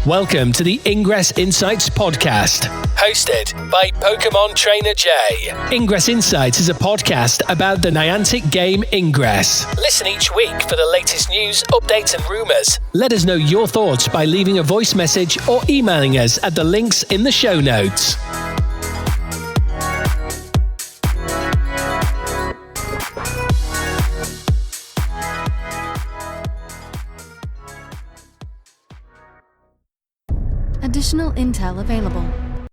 Welcome to the Ingress Insights podcast, hosted by PkmnTrainerJ. Ingress Insights is a podcast about the Niantic game Ingress. Listen each week for the latest news, updates and rumours. Let us know your thoughts by leaving a voice message or emailing us at the links in the show notes. Additional intel available.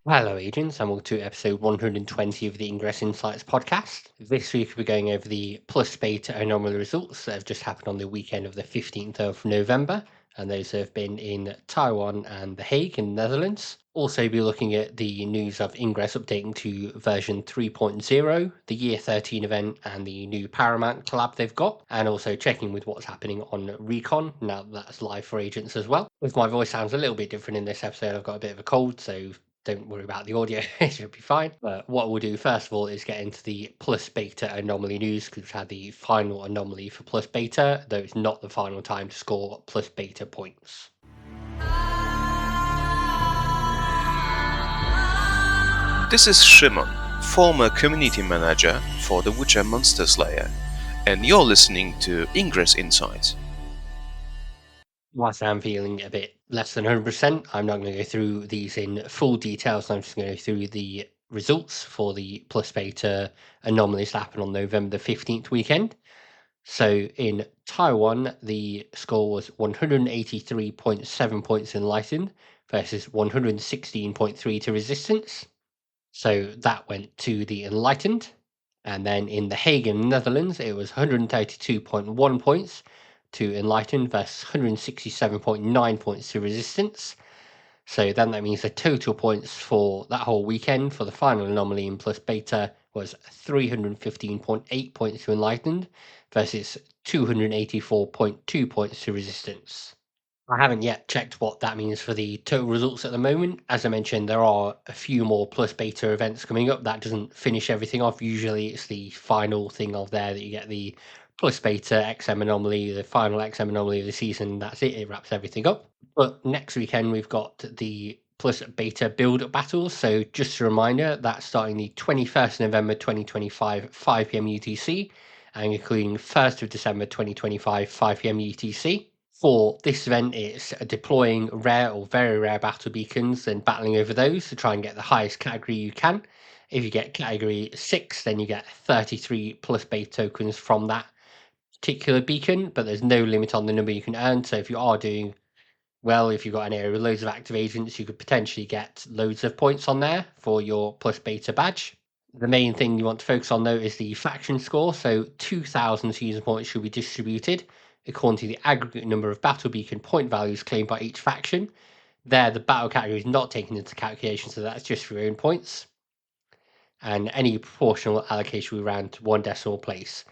Hello agents, and welcome to episode 120 of the Ingress Insights podcast. This week we're going over the plus beta anomaly results that have just happened on the weekend of the 15th of November, and those have been in Taiwan and The Hague in the Netherlands. Also be looking at the news of Ingress updating to version 3.0, the year 13 event and the new Paramount collab they've got, and also checking with what's happening on Recon, now that's live for agents as well. If my voice sounds a little bit different in this episode, I've got a bit of a cold, so don't worry about the audio, it should be fine. But what we'll do first of all is get into the plus beta anomaly news, because we've had the final anomaly for plus beta, though it's not the final time to score plus beta points. This is Shimon, former community manager for the Witcher Monster Slayer, and you're listening to Ingress Insights. Whilst I'm feeling a bit less than 100%, I'm not going to go through these in full detail, so I'm just going to go through the results for the plus beta anomalies that happened on November the 15th weekend. So in Taiwan, the score was 183.7 points Enlightened versus 116.3 to Resistance. So that went to the Enlightened. And then in The Hague in the Netherlands, it was 132.1 points to Enlightened versus 167.9 points to Resistance. So then that means the total points for that whole weekend for the final anomaly in plus beta was 315.8 points to Enlightened versus 284.2 points to Resistance. I haven't yet checked what that means for the total results at the moment. As I mentioned, there are a few more plus beta events coming up. That doesn't finish everything off. Usually it's the final thing of there that you get the plus beta XM anomaly, the final XM anomaly of the season. That's it. It wraps everything up. But next weekend, we've got the plus beta build-up battles. So just a reminder, that's starting the 21st November 2025, 5 p.m. UTC, and including 1st of December 2025, 5 p.m. UTC. For this event, it's deploying rare or very rare battle beacons and battling over those to try and get the highest category you can. If you get category 6, then you get 33 plus beta tokens from that particular beacon, but there's no limit on the number you can earn. So if you are doing well, if you've got an area with loads of active agents, you could potentially get loads of points on there for your plus beta badge. The main thing you want to focus on though is the faction score. So 2,000 season points should be distributed according to the aggregate number of battle beacon point values claimed by each faction. There, the battle category is not taken into calculation, so that's just for your own points. And any proportional allocation will be round to 1 decimal place.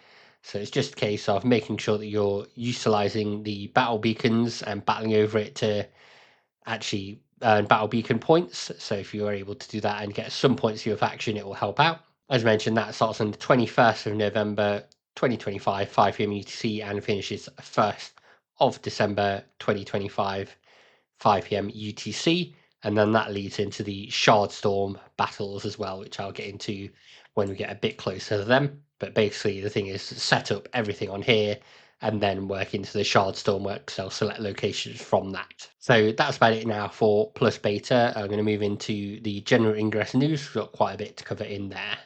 So it's just a case of making sure that you're utilizing the battle beacons and battling over it to actually earn battle beacon points. So if you're able to do that and get some points to your faction, it will help out. As mentioned, that starts on the 21st of November 2025, 5 p.m. UTC, and finishes 1st of December 2025, 5 p.m. UTC. And then that leads into the Shardstorm battles as well, which I'll get into when we get a bit closer to them. But basically, the thing is set up everything on here and then work into the Shardstorm work, so I'll select locations from that. So that's about it now for plus beta. I'm going to move into the general Ingress news. We've got quite a bit to cover in there.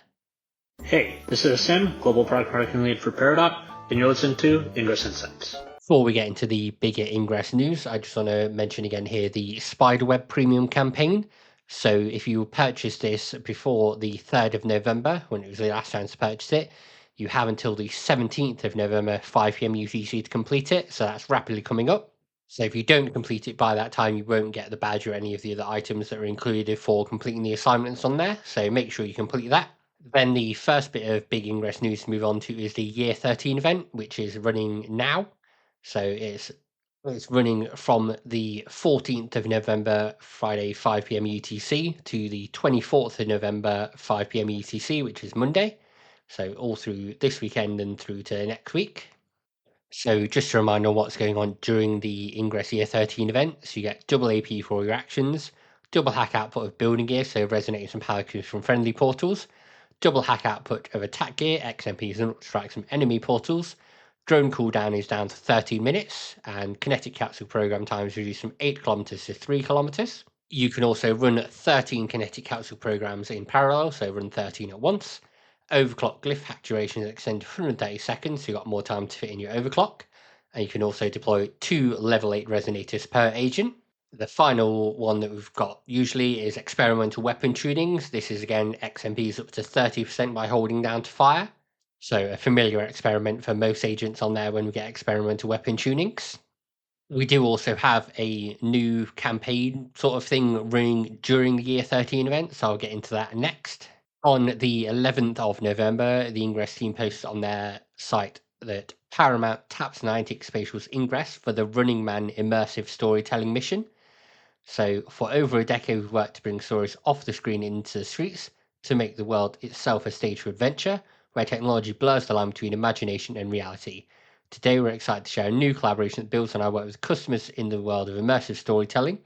Hey, this is Sim, Global Product Marketing Lead for Peridot, and you're listening to Ingress Insights. Before we get into the bigger Ingress news, I just want to mention again here the Spiderweb Premium campaign. So if you purchased this before the 3rd of November, when it was the last chance to purchase it, you have until the 17th of November, 5 p.m. UTC to complete it. So that's rapidly coming up. So if you don't complete it by that time, you won't get the badge or any of the other items that are included for completing the assignments on there. So make sure you complete that. Then the first bit of big Ingress news to move on to is the year 13 event, which is running now. So it's running from the 14th of November, Friday, 5 p.m. UTC, to the 24th of November, 5 p.m. UTC, which is Monday. So all through this weekend and through to next week. So just a reminder on what's going on during the Ingress Year 13 event. So you get double AP for all your actions, double hack output of building gear, so resonating some power cubes from friendly portals, double hack output of attack gear, XMPs and strikes from enemy portals. Drone cooldown is down to 13 minutes, and kinetic capsule program time is reduced from 8 kilometers to 3 kilometers. You can also run 13 kinetic capsule programs in parallel, so run 13 at once. Overclock glyph hack duration is extended 130 seconds, so you've got more time to fit in your overclock. And you can also deploy 2 level 8 resonators per agent. The final one that we've got usually is experimental weapon tunings. This is again XMPs up to 30% by holding down to fire. So a familiar experiment for most agents on there when we get experimental weapon tunings. We do also have a new campaign sort of thing running during the Year 13 event, so I'll get into that next. On the 11th of November, the Ingress team posted on their site that Paramount taps Niantic Spatial's Ingress for the Running Man immersive storytelling mission. So for over a decade, we've worked to bring stories off the screen into the streets to make the world itself a stage for adventure, where technology blurs the line between imagination and reality. Today, we're excited to share a new collaboration that builds on our work with customers in the world of immersive storytelling.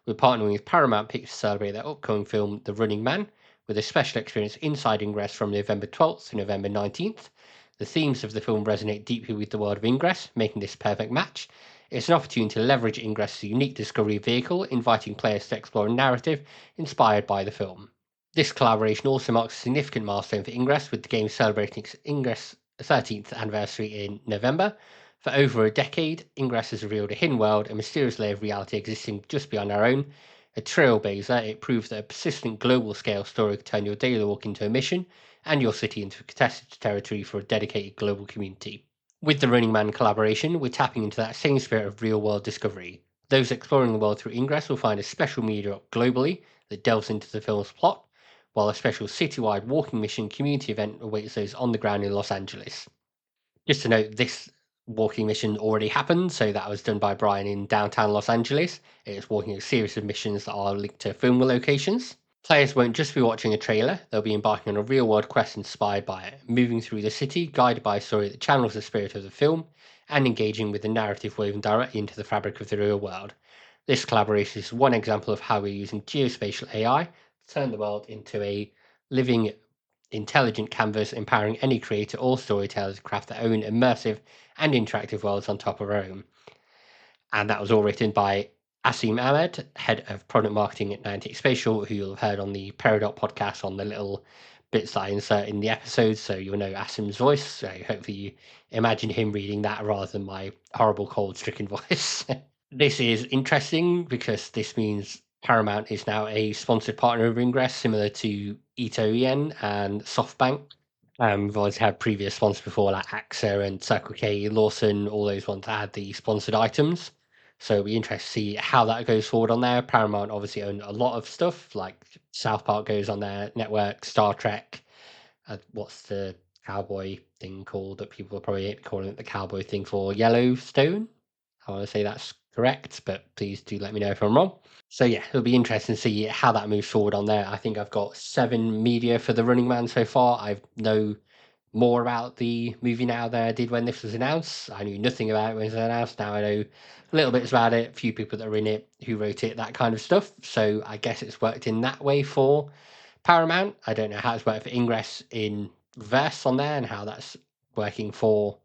We're partnering with Paramount Pictures to celebrate their upcoming film, The Running Man, with a special experience inside Ingress from November 12th to November 19th. The themes of the film resonate deeply with the world of Ingress, making this a perfect match. It's an opportunity to leverage Ingress's unique discovery vehicle, inviting players to explore a narrative inspired by the film. This collaboration also marks a significant milestone for Ingress, with the game celebrating its Ingress 13th anniversary in November. For over a decade, Ingress has revealed a hidden world, a mysterious layer of reality existing just beyond our own. A trailblazer, it proves that a persistent global scale story can turn your daily walk into a mission and your city into a contested territory for a dedicated global community. With the Running Man collaboration, we're tapping into that same spirit of real world discovery. Those exploring the world through Ingress will find a special media up globally that delves into the film's plot, while a special citywide walking mission community event awaits those on the ground in Los Angeles. Just to note, this walking mission already happened, so that was done by Brian in downtown Los Angeles. It's walking a series of missions that are linked to film locations. Players won't just be watching a trailer, they'll be embarking on a real world quest inspired by it, moving through the city, guided by a story that channels the spirit of the film, and engaging with the narrative woven directly into the fabric of the real world. This collaboration is one example of how we're using geospatial AI to turn the world into a living, intelligent canvas, empowering any creator or storyteller to craft their own immersive and interactive worlds on top of our own. And that was all written by Asim Ahmed, head of product marketing at Niantic Spatial, who you'll have heard on the Peridot podcast on the little bits that I insert in the episodes, so you'll know Asim's voice. So hopefully you imagine him reading that rather than my horrible cold-stricken voice. This is interesting because this means Paramount is now a sponsored partner of Ingress, similar to Ito-En and SoftBank. We've always had previous sponsors before, like AXA and Circle K, Lawson, all those ones that had the sponsored items. So it'll be interesting to see how that goes forward on there. Paramount obviously own a lot of stuff, like South Park goes on their network, Star Trek. What's the cowboy thing called that people are probably calling it the cowboy thing for? Yellowstone? I want to say that's correct, but please do let me know if I'm wrong. So yeah, it'll be interesting to see how that moves forward on there. I think I've got 7 media for the Running Man so far. I know more about the movie now than I did when this was announced. I knew nothing about it when it was announced. Now I know little bits about it, a few people that are in it, who wrote it, that kind of stuff. So I guess it's worked in that way for Paramount. I don't know how it's worked for Ingress in reverse on there and how that's working for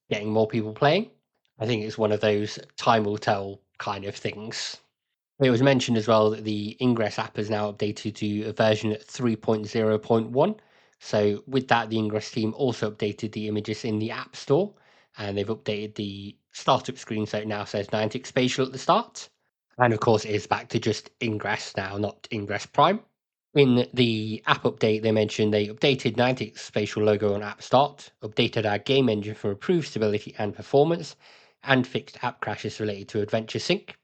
getting more people playing. I think it's one of those time will tell kind of things. It was mentioned as well that the Ingress app is now updated to a version 3.0.1. So with that, the Ingress team also updated the images in the App Store, and they've updated the startup screen so it now says Niantic Spatial at the start. And of course, it is back to just Ingress now, not Ingress Prime. In the app update, they mentioned they updated Niantic Spatial logo on App Start, updated our game engine for improved stability and performance, and fixed app crashes related to Adventure Sync.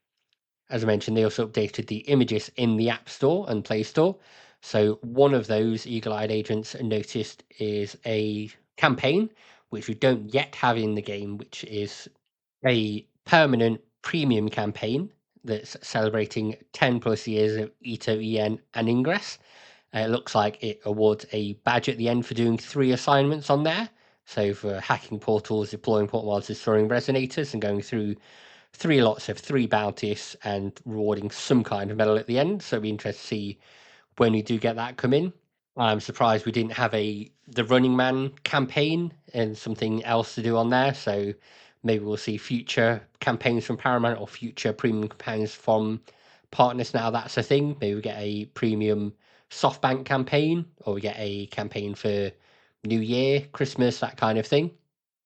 As I mentioned, they also updated the images in the App Store and Play Store. So one of those eagle-eyed agents noticed is a campaign, which we don't yet have in the game, which is a permanent premium campaign that's celebrating 10 plus years of Ito-En and Ingress. It looks like it awards a badge at the end for doing 3 assignments on there. So for hacking portals, deploying port mods, destroying resonators, and going through 3 lots of 3 bounties and rewarding some kind of medal at the end. So it'll be interesting to see when we do get that come in. I'm surprised we didn't have the Running Man campaign and something else to do on there. So maybe we'll see future campaigns from Paramount or future premium campaigns from partners now. That's a thing. Maybe we get a premium SoftBank campaign, or we get a campaign for New Year, Christmas, that kind of thing.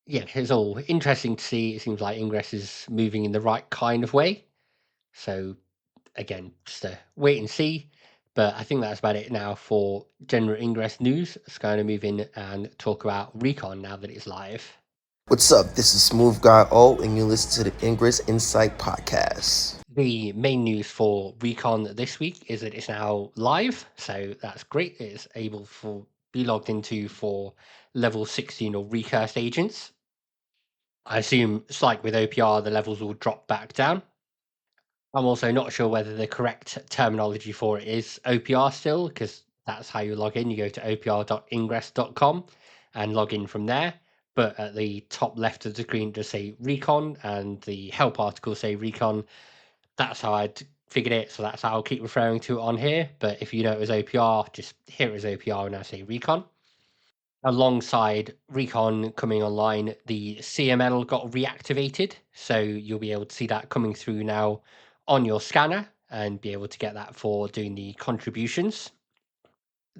Yeah, it's all interesting to see. It seems like Ingress is moving in the right kind of way. So again, just a wait and see. But I think that's about it now for general Ingress news. Let's kind of move in and talk about Recon now that it's live. What's up? This is Smooth Guy O, and you listen to the Ingress Insight podcast. The main news for Recon this week is that it's now live, so that's great. It's able to be logged into for level 16 or recursed agents. I assume it's like with OPR, the levels will drop back down. I'm also not sure whether the correct terminology for it is OPR still, because that's how you log in. You go to opr.ingress.com and log in from there. But at the top left of the screen, just say Recon, and the help articles say Recon. That's how I'd figured it, so that's how I'll keep referring to it on here. But if you know it was OPR, just hear it as OPR and I say Recon. Alongside Recon coming online, the CML got reactivated, so you'll be able to see that coming through now on your scanner and be able to get that for doing the contributions.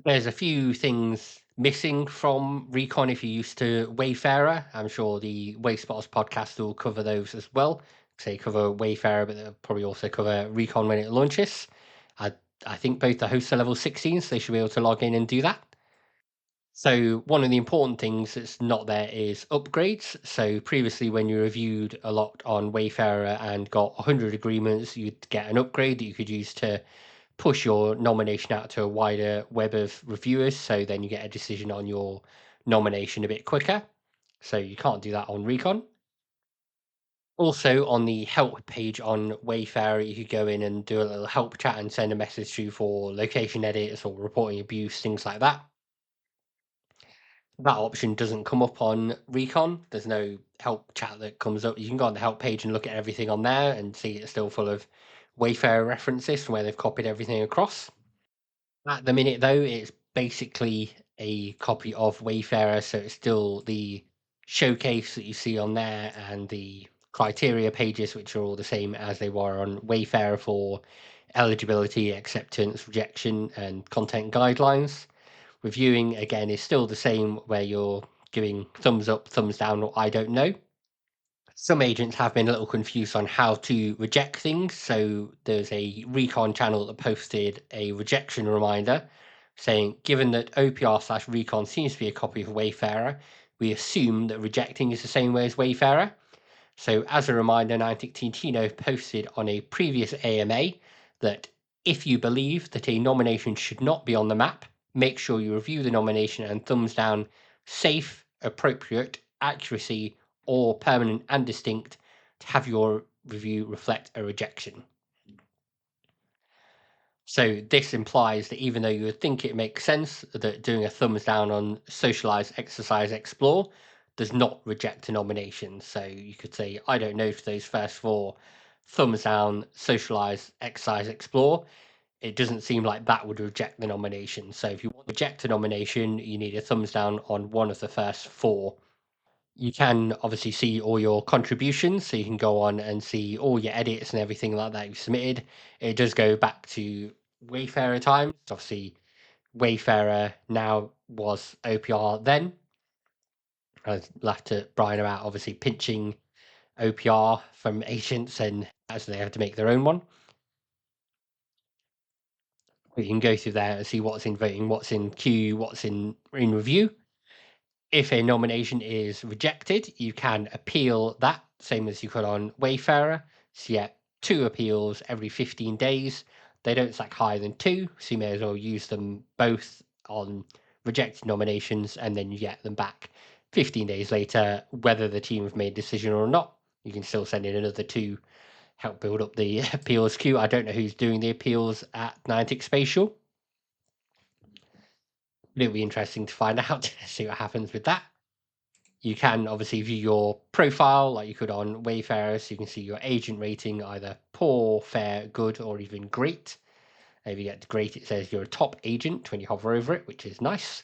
There's a few things missing from Recon if you're used to Wayfarer. I'm sure the Wayspotters podcast will cover those as well. They cover Wayfarer, but they'll probably also cover Recon when it launches. I think both the hosts are level 16, so they should be able to log in and do that. So one of the important things that's not there is upgrades. So previously, when you reviewed a lot on Wayfarer and got 100 agreements, you'd get an upgrade that you could use to push your nomination out to a wider web of reviewers. So then you get a decision on your nomination a bit quicker. So you can't do that on Recon. Also, on the help page on Wayfarer, you could go in and do a little help chat and send a message through for location edits or reporting abuse, things like that. That option doesn't come up on Recon. There's no help chat that comes up. You can go on the help page and look at everything on there and see it's still full of Wayfarer references from where they've copied everything across. At the minute, though, it's basically a copy of Wayfarer, so it's still the showcase that you see on there and the criteria pages, which are all the same as they were on Wayfarer for eligibility, acceptance, rejection, and content guidelines. Reviewing, again, is still the same, where you're giving thumbs up, thumbs down, or I don't know. Some agents have been a little confused on how to reject things. So there's a Recon channel that posted a rejection reminder saying, given that OPR/Recon seems to be a copy of Wayfarer, we assume that rejecting is the same way as Wayfarer. So as a reminder, Niantic Tino posted on a previous AMA that if you believe that a nomination should not be on the map, make sure you review the nomination and thumbs down safe, appropriate, accuracy, or permanent and distinct to have your review reflect a rejection. So this implies that even though you would think it makes sense that doing a thumbs down on socialize, exercise, explore does not reject a nomination. So you could say, I don't know, for those first 4, thumbs down, socialize, exercise, explore. It doesn't seem like that would reject the nomination. So if you want to reject a nomination, you need a thumbs down on one of the first 4. You can obviously see all your contributions, so you can go on and see all your edits and everything like that you've submitted. It does go back to Wayfarer times. Obviously, Wayfarer now was OPR then. I laughed at Brian about obviously pinching OPR from agents, and as they have to make their own one. You can go through there and see what's in voting, what's in queue, what's in review. If a nomination is rejected, you can appeal that, same as you could on Wayfarer. So you get 2 appeals every 15 days. They don't stack higher than 2, so you may as well use them both on rejected nominations, and then you get them back 15 days later, whether the team have made a decision or not. You can still send in another 2, help build up the appeals queue. I don't know who's doing the appeals at Niantic Spatial. It'll be interesting to find out, see what happens with that. You can obviously view your profile like you could on Wayfarer, so you can see your agent rating, either poor, fair, good, or even great. If you get to great, it says you're a top agent when you hover over it, which is nice.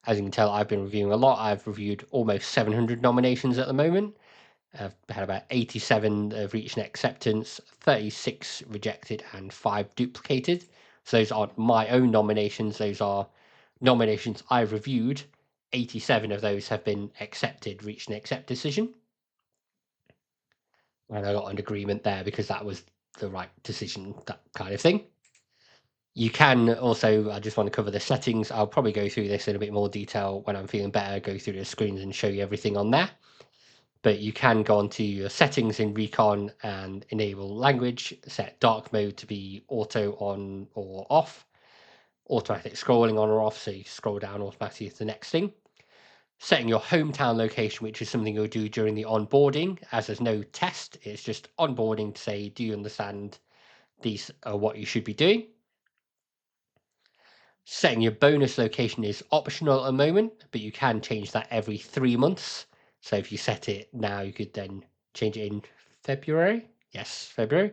As you can tell, I've been reviewing a lot. I've reviewed almost 700 nominations at the moment. I've had about 87 have reached an acceptance, 36 rejected, and 5 duplicated. So those aren't my own nominations. Those are nominations I've reviewed. 87 of those have been accepted, reached an accept decision. And I got an agreement there because that was the right decision, that kind of thing. You can also, I just want to cover the settings. I'll probably go through this in a bit more detail when I'm feeling better, go through the screens and show you everything on there. But you can go onto your settings in Recon and enable language, set dark mode to be auto on or off, automatic scrolling on or off, so you scroll down automatically to the next thing. Setting your hometown location, which is something you'll do during the onboarding, as there's no test, it's just onboarding to say, do you understand these are what you should be doing? Setting your bonus location is optional at the moment, but you can change that every 3 months. So if you set it now, you could then change it in February. Yes, February.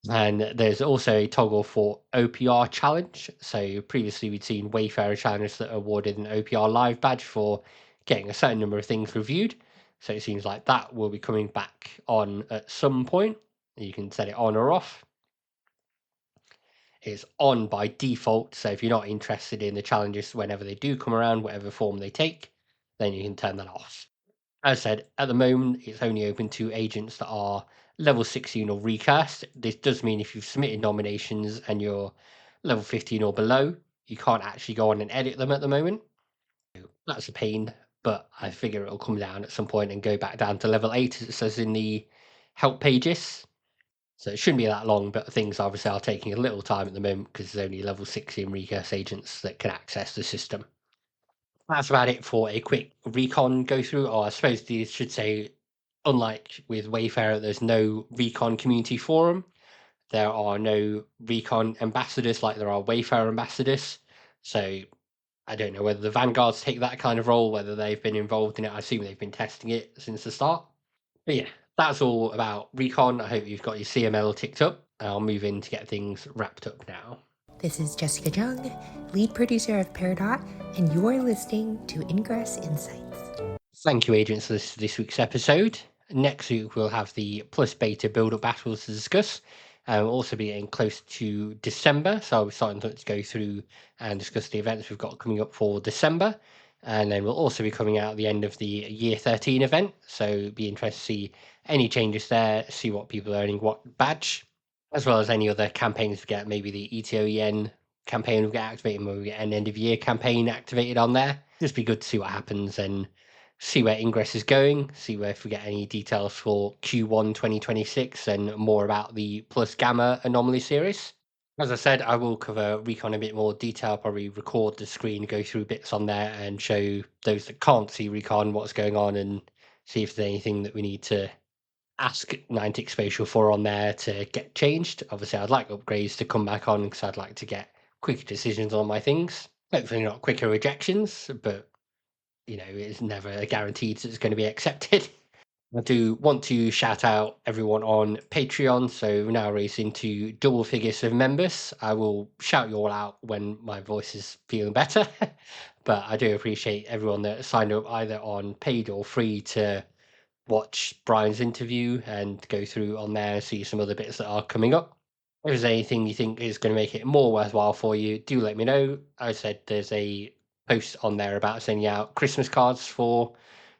And there's also a toggle for OPR challenge. So previously we'd seen Wayfarer challenge that awarded an OPR live badge for getting a certain number of things reviewed. So it seems like that will be coming back on at some point. You can set it on or off. It's on by default, so if you're not interested in the challenges whenever they do come around, whatever form they take, then you can turn that off. As I said, at the moment, it's only open to agents that are level 16 or recast. This does mean if you've submitted nominations and you're level 15 or below, you can't actually go on and edit them at the moment. That's a pain, but I figure it'll come down at some point and go back down to level 8, as it says in the help pages. So it shouldn't be that long, but things obviously are taking a little time at the moment because there's only level 16 recurse agents that can access the system. That's about it for a quick Recon go through, or I suppose these should say, unlike with Wayfarer, there's no Recon community forum. There are no Recon ambassadors like there are Wayfarer ambassadors. So I don't know whether the Vanguards take that kind of role, whether they've been involved in it. I assume they've been testing it since the start. But yeah, that's all about Recon. I hope you've got your CML ticked up. I'll move in to get things wrapped up now. This is Jessica Jung, lead producer of Peridot, and you're listening to Ingress Insights. Thank you, agents, for this week's episode. Next week, we'll have the plus beta build-up battles to discuss. We'll also be getting close to December, so I'll be starting to go through and discuss the events we've got coming up for December. And then we'll also be coming out at the end of the Year 13 event, so be interested to see any changes there, see what people are earning, what badge, as well as any other campaigns we get, maybe the ETOEN campaign will get activated, maybe we get an end-of-year campaign activated on there. Just be good to see what happens and see where Ingress is going, see where if we get any details for Q1 2026 and more about the Plus Gamma Anomaly series. As I said, I will cover Recon in a bit more detail, probably record the screen, go through bits on there and show those that can't see Recon what's going on and see if there's anything that we need to ask Niantic Spatial for on there to get changed. Obviously, I'd like upgrades to come back on because I'd like to get quicker decisions on my things. Hopefully not quicker rejections, but it's never guaranteed that it's going to be accepted. I do want to shout out everyone on Patreon. So we're now raising to double figures of members. I will shout you all out when my voice is feeling better. But I do appreciate everyone that signed up either on paid or free to watch Brian's interview and go through on there and see some other bits that are coming up. If there's anything you think is going to make it more worthwhile for you, do let me know. I said there's a post on there about sending out Christmas cards for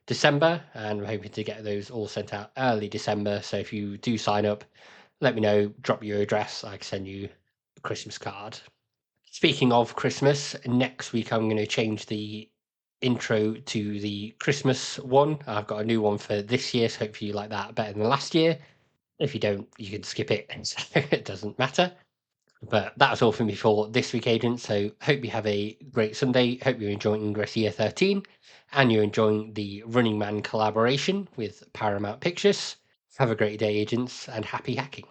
December, and I'm hoping to get those all sent out early December. So if you do sign up, let me know, drop your address, I can send you a Christmas card. Speaking of Christmas, next week I'm going to change the intro to the Christmas one. I've got a new one for this year, so hopefully you like that better than last year. If you don't, you can skip it, so it doesn't matter. But that's all from me for this week, agents. So hope you have a great Sunday. Hope you're enjoying Ingress Year 13 and you're enjoying the Running Man collaboration with Paramount Pictures. Have a great day, agents, and happy hacking.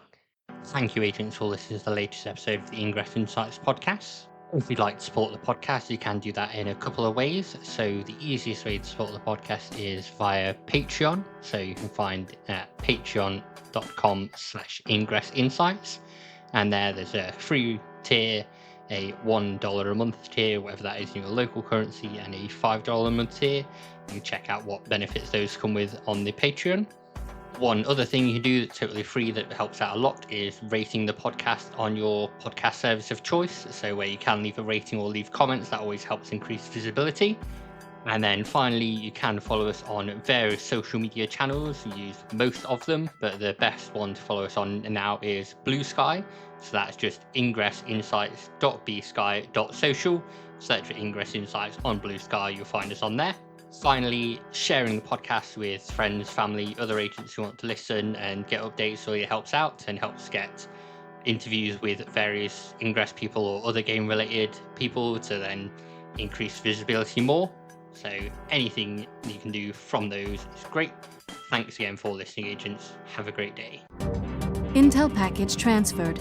Thank you, agents, for listening to the latest episode of the Ingress Insights podcast. If you'd like to support the podcast, you can do that in a couple of ways. So the easiest way to support the podcast is via Patreon. So you can find it at patreon.com/Ingress Insights. And there's a free tier, a $1 a month tier, whatever that is in your local currency, and a $5 a month tier. You can check out what benefits those come with on the Patreon. One other thing you can do that's totally free that helps out a lot is rating the podcast on your podcast service of choice. So where you can leave a rating or leave comments, that always helps increase visibility. And then finally, you can follow us on various social media channels. We use most of them, but the best one to follow us on now is Blue Sky. So that's just ingressinsights.bsky.social. Search for Ingress Insights on Blue Sky, you'll find us on there. Finally, sharing the podcast with friends, family, other agents who want to listen and get updates really helps out and helps get interviews with various Ingress people or other game-related people to then increase visibility more. So anything you can do from those is great. Thanks again for listening, agents. Have a great day. Intel package transferred.